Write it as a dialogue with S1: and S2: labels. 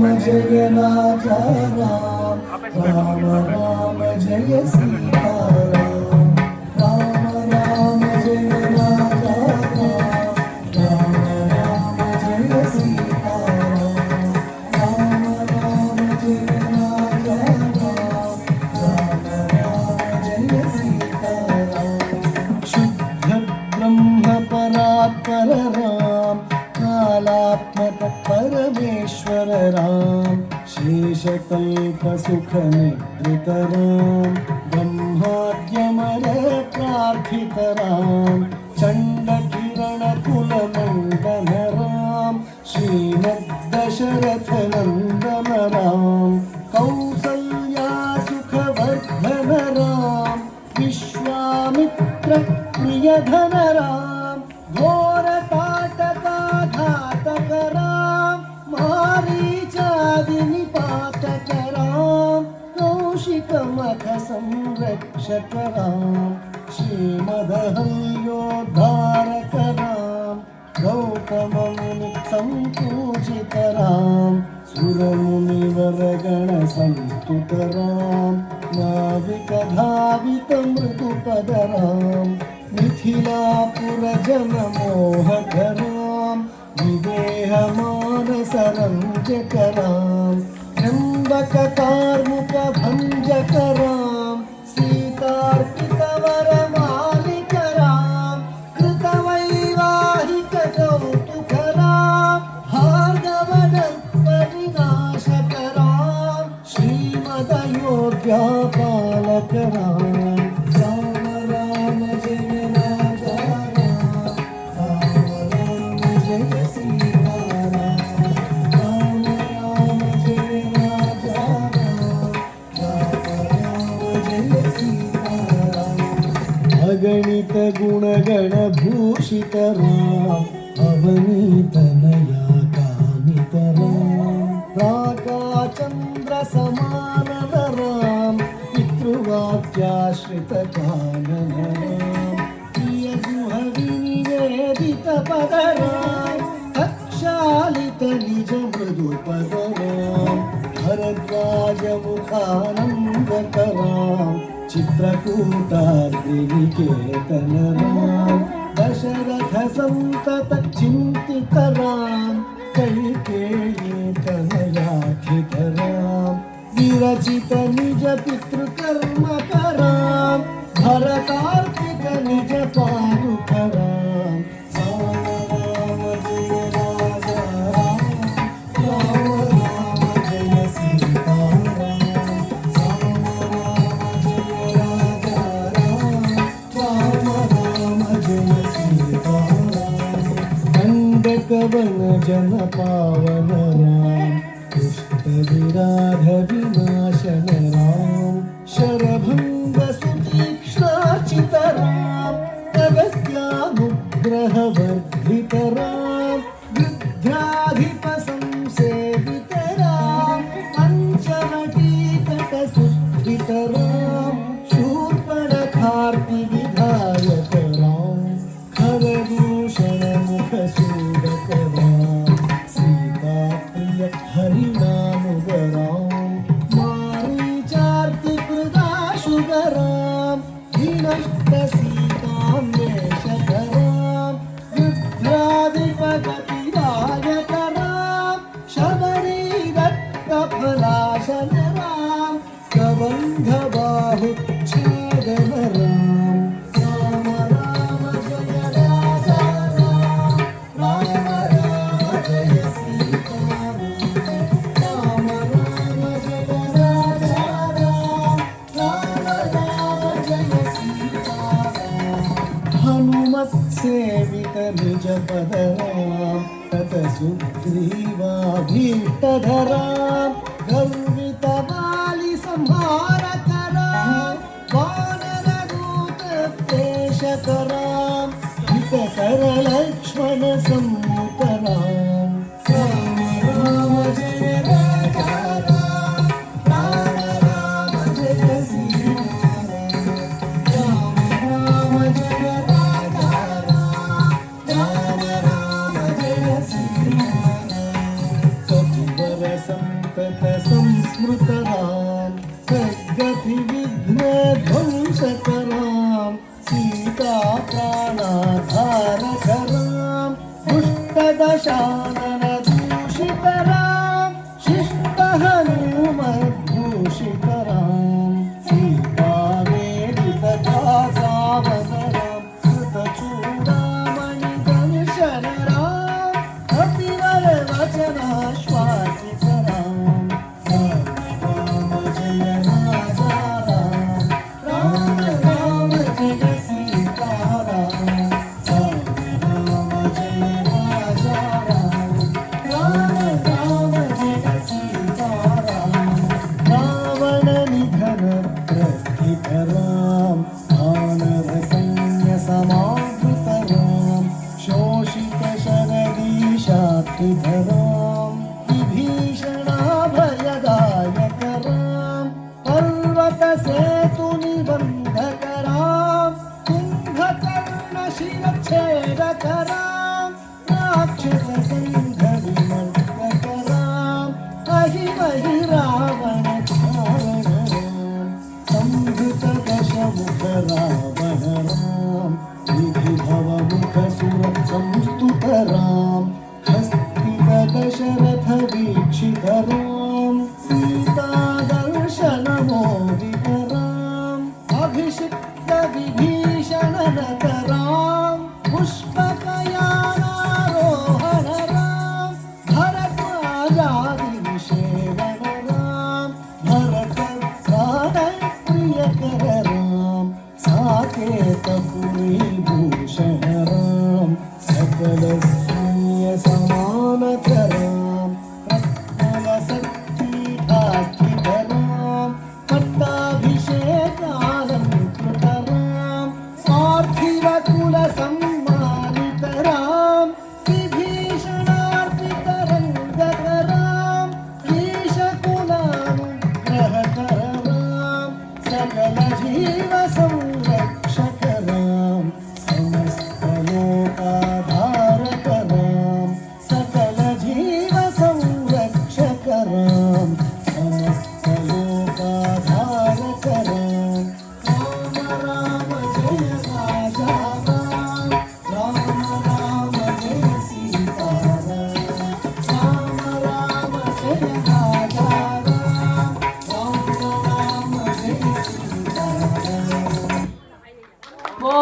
S1: जय राजा राम, राम राम जय सीताराम, राम राम जय राजा राम, राम राम जय सीताराम, राम राम जय राजा राम, राम राम जय सीताराम। शुद्ध ब्रह्म परात्पर राम, कालात्मक परमेश्वर राम, शेषकल्प सुख निवृत राम, ब्रह्माद्यमर प्रार्थित राम, चंड किरण कुल मंडन राम, श्रीमद्दशरथ नंदन राम, कौसल्या सुखवर्धन राम, विश्वामित्र प्रियधन राम, घोर ताटका घातक राम, मारीचादि निपातक राम, कौशिक मख संरक्षक राम, श्रीमदहल्योद्धारक राम, गौतम मुनि संपूजित राम, सुरमुनिवर गण संस्तुत राम, नाविक धावित मृदुपद राम, मिथिलापुर जन मोहक राम, विदेह मानस रंजक राम, त्र्यंबक कार्मुक भंजक राम, सीतार्पित वर मालिक राम, कृत वैवाहिक कौतुक राम, भार्गव परिनाशक राम, श्रीमदयोध्या पालक राम, राम राम जय राजा राम, राम राम जय सीताराम, राम राम जय राजा राम, राम राम जय सीताराम। अगणित गुणगण भूषित राम, अवनीतनया कामित राम, प्राकाचंद्र समानन राम, पितृवाक्याश्रित कानन राम, प्रिय गुहविनिवेदित पद राम, तक्षालित निज मृदुपद राम, भरद्वाज मुखानंदक राम, चित्रकूटाद्रिनिकेतन राम, दशरथ संतत चिंतित राम, कैकेयी तनयाखित राम, विरचित निज पितृकर्म राम, भरतार्पित निज पादुक राम, राम राम जय राजा राम, राम राम जय सीताराम, राम राम जय राजा राम, राम राम जय सीताराम। दंडक वन जन पावन राम, दुष्ट विराध विनाशन राम, शरभंग सुतीक्ष्णार्चित राम, अगस्त्यानुग्रह वर्धित राम, वृद्ध्याधिप संसेवित राम, पंचवटीतट सुस्थित राम, शूर्पणखार्ति विधायक राम, खरदूषण मुख सूदक राम, सीता प्रिय हरिनामुग राम, मारीचार्ति कृदाशुग राम, विनष्ट सीतान्वेषक राम, रुद्राधिपगतिदायक राम, शबरी दत्त फलाशन राम, कबंध बाहुच्छेदन राम, राम राम जय राजा राम, राम राम जय सीताराम, राम राम जय राजा राम, राम राम जय सीताराम। हनुमत सेवित निज पद राम, तत सुग्रीवाभीष्टध राम, गर्वित वाली संहारक राम, वानर दूत प्रेषक राम, हितकर लक्ष्मण सम्मुख राम, राम राम जय राजा राम, राम राम जय सीताराम, राम राम जय राजा राम, राम राम जय सीताराम। सत्वर सतत संस्मृतरां सद्गतिविघ्नध्वंसकरां सीताप्राणाधारकरां दुष्टदशाननदूषितरां शिष्टहनुमद्भूषितरां सीतावेदितदासावनरां कृतचूडामणिदंशनरां कपिवरवचनाश्वासितरां राम जय राजा राम राम जय सीताराम राम जय राजा राम राम जय सीताराम रावण निधन प्रस्थितराम भानरसैन्यसमावृतरां शोषित शरदीशात्रिधरां विभीषणाभयदायकरां पर्वतसेतुनिबन्धकरां कुम्भकर्णशिरच्छेदकरां राक्षससङ्घविमर्दकरां अहिमहि रावणचारणरां संहृतदशमुख रावणरां विधिभवमुखसुरसंस्तुतरां हस्तितदशरथवीक्षितरां